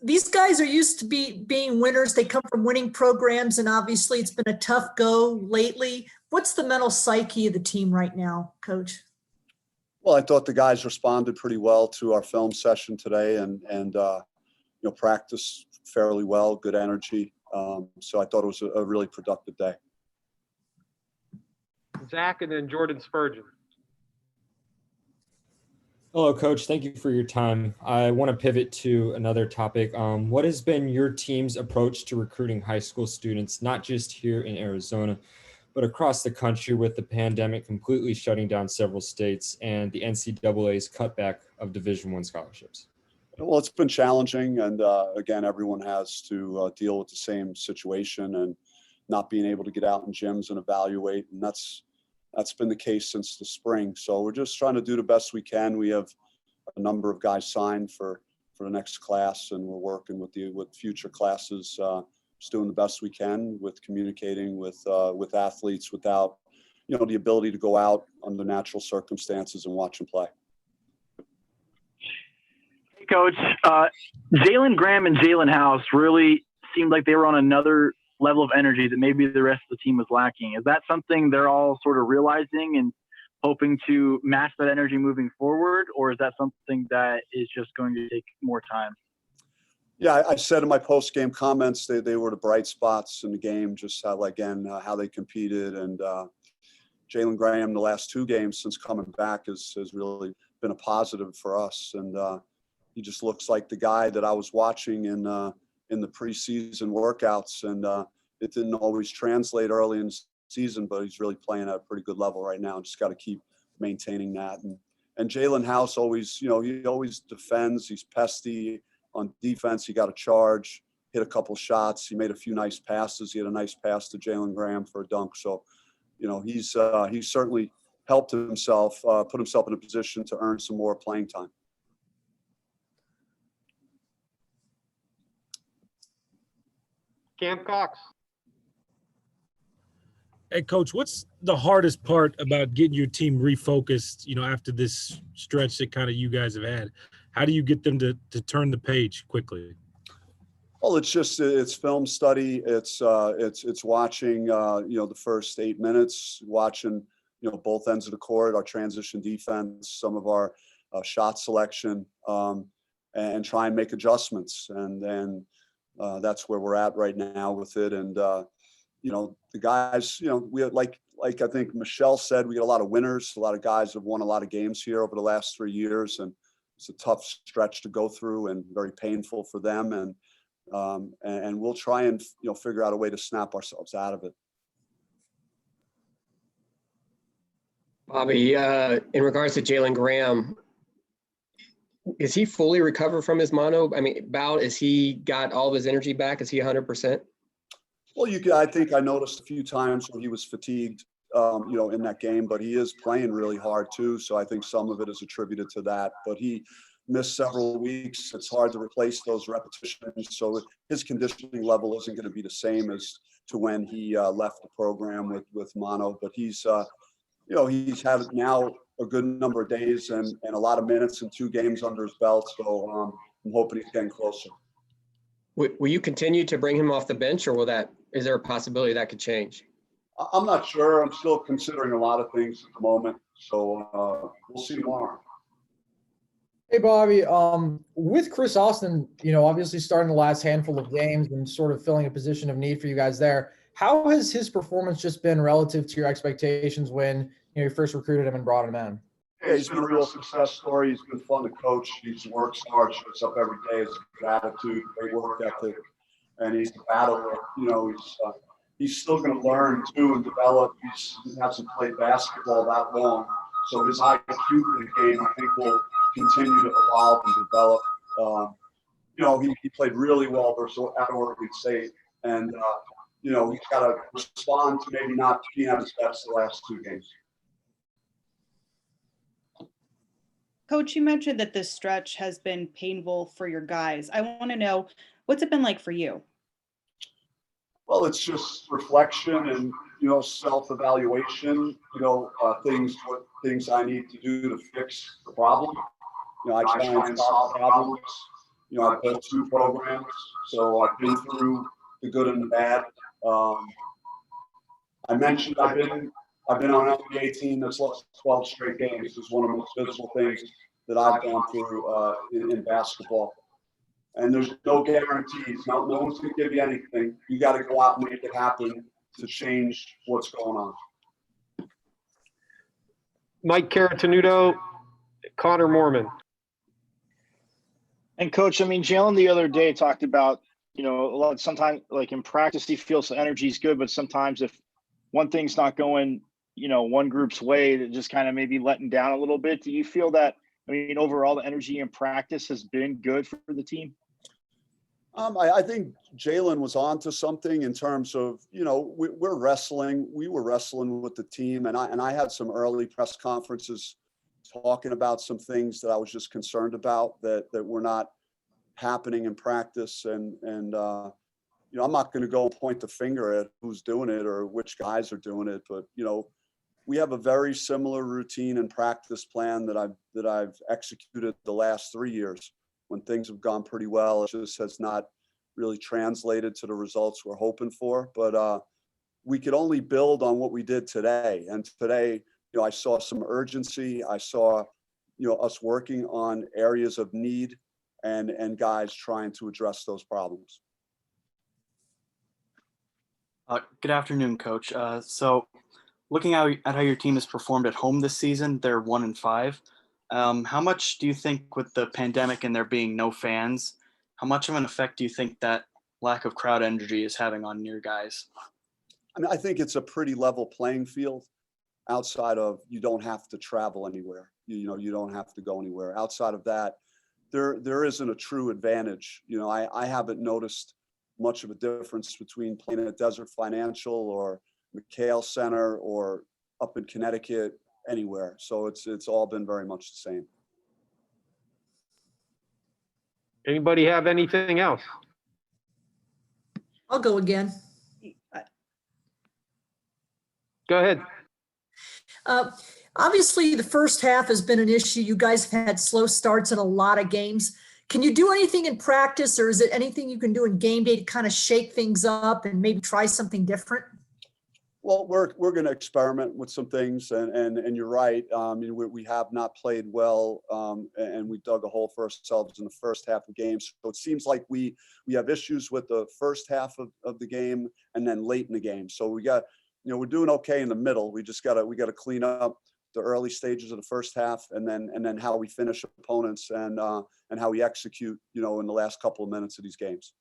these guys are used to being winners. They come from winning programs, and obviously it's been a tough go lately. What's the mental psyche of the team right now, Coach? Well, I thought the guys responded pretty well to our film session today, and practiced fairly well, good energy. So I thought it was a really productive day. Zach, and then Jordan Spurgeon. Hello, Coach. Thank you for your time. I want to pivot to another topic. What has been your team's approach to recruiting high school students, not just here in Arizona, but across the country, with the pandemic completely shutting down several states and the NCAA's cutback of Division I scholarships? Well, it's been challenging, and again, everyone has to deal with the same situation and not being able to get out in gyms and evaluate, and that's been the case since the spring. So we're just trying to do the best we can. We have a number of guys signed for the next class, and we're working with future classes, just doing the best we can with communicating with athletes without, the ability to go out under natural circumstances and watch them play. Hey, Coach, Jalen Graham and Jalen House really seemed like they were on another level of energy that maybe the rest of the team was lacking. Is that something they're all sort of realizing and hoping to match that energy moving forward, or is that something that is just going to take more time? Yeah, I said in my post-game comments they were the bright spots in the game, just how they competed. And Jalen Graham, the last two games since coming back, has really been a positive for us. And he just looks like the guy that I was watching in the preseason workouts. And it didn't always translate early in the season, but he's really playing at a pretty good level right now. Just got to keep maintaining that. And Jalen House always, he always defends. He's pesky. On defense, he got a charge, hit a couple shots. He made a few nice passes. He had a nice pass to Jalen Graham for a dunk. So, he's certainly helped himself, put himself in a position to earn some more playing time. Cam Cox. Hey, Coach, what's the hardest part about getting your team refocused, after this stretch that kind of you guys have had? How do you get them to turn the page quickly? Well, it's film study. It's watching, the first 8 minutes, watching, both ends of the court, our transition defense, some of our shot selection, and try and make adjustments. And then that's where we're at right now with it. And, the guys, we have, like I think Michelle said, we got a lot of winners. A lot of guys have won a lot of games here over the last 3 years, and it's a tough stretch to go through and very painful for them. And we'll try and figure out a way to snap ourselves out of it. Bobby, in regards to Jalen Graham, is he fully recovered from his bout? Is he got all of his energy back? Is he 100%? Well, I think I noticed a few times when he was fatigued, in that game, but he is playing really hard too. So I think some of it is attributed to that, but he missed several weeks. It's hard to replace those repetitions. So his conditioning level isn't going to be the same as to when he left the program with mono, but he's had now a good number of days and a lot of minutes and 2 games under his belt. So I'm hoping he's getting closer. Will you continue to bring him off the bench, or is there a possibility that could change? I'm not sure. I'm still considering a lot of things at the moment. So we'll see tomorrow. Hey, Bobby, with Chris Austin, obviously starting the last handful of games and sort of filling a position of need for you guys there, how has his performance just been relative to your expectations when you first recruited him and brought him in? Yeah, he's been a real success story. He's been fun to coach. He's works hard, shows up every day. Has a good attitude, great work ethic, and he's a battler. He's still going to learn too and develop. He hasn't played basketball that long, so his IQ for the game, I think, will continue to evolve and develop. He played really well versus at Oregon State, and he's got to respond to maybe not being at his best the last 2 games. Coach, you mentioned that this stretch has been painful for your guys. I want to know, what's it been like for you? Well, it's just reflection and, self-evaluation, what things I need to do to fix the problem. I try and solve problems I've built 2 programs, so I've been through the good and the bad. I mentioned I've been on an NBA team that's lost 12 straight games. It's one of the most visible things that I've gone through in basketball. And there's no guarantees. No one's going to give you anything. You got to go out and make it happen to change what's going on. Mike Caratenuto, Connor Mormon. And coach, I mean, Jalen the other day talked about, a lot, sometimes like in practice, he feels the energy is good, but sometimes if one thing's not going, one group's way, that just kind of maybe letting down a little bit. Do you feel that, overall the energy in practice has been good for the team? I think Jalen was onto something in terms of, we're wrestling. We were wrestling with the team, and I had some early press conferences talking about some things that I was just concerned about that were not happening in practice. And I'm not going to go and point the finger at who's doing it or which guys are doing it, but we have a very similar routine and practice plan that I've executed the last 3 years. When things have gone pretty well, it just has not really translated to the results we're hoping for. But we could only build on what we did today. And today, I saw some urgency. I saw, us working on areas of need and guys trying to address those problems. Good afternoon, Coach. So looking at how your team has performed at home this season, they're 1-5. How much do you think, with the pandemic and there being no fans, how much of an effect do you think that lack of crowd energy is having on your guys? I think it's a pretty level playing field outside of you don't have to travel anywhere. You don't have to go anywhere. Outside of that, there isn't a true advantage. I haven't noticed much of a difference between playing at Desert Financial or McHale Center or up in Connecticut, anywhere. So it's all been very much the same. Anybody have anything else? I'll go again. Go ahead. Obviously, the first half has been an issue. You guys have had slow starts in a lot of games. Can you do anything in practice, or is it anything you can do in game day to kind of shake things up and maybe try something different? Well, we're going to experiment with some things, and you're right. We have not played well, and we dug a hole for ourselves in the first half of games. So it seems like we have issues with the first half of the game and then late in the game. So we got, we're doing okay in the middle. We got to clean up the early stages of the first half, and then how we finish opponents and how we execute, in the last couple of minutes of these games.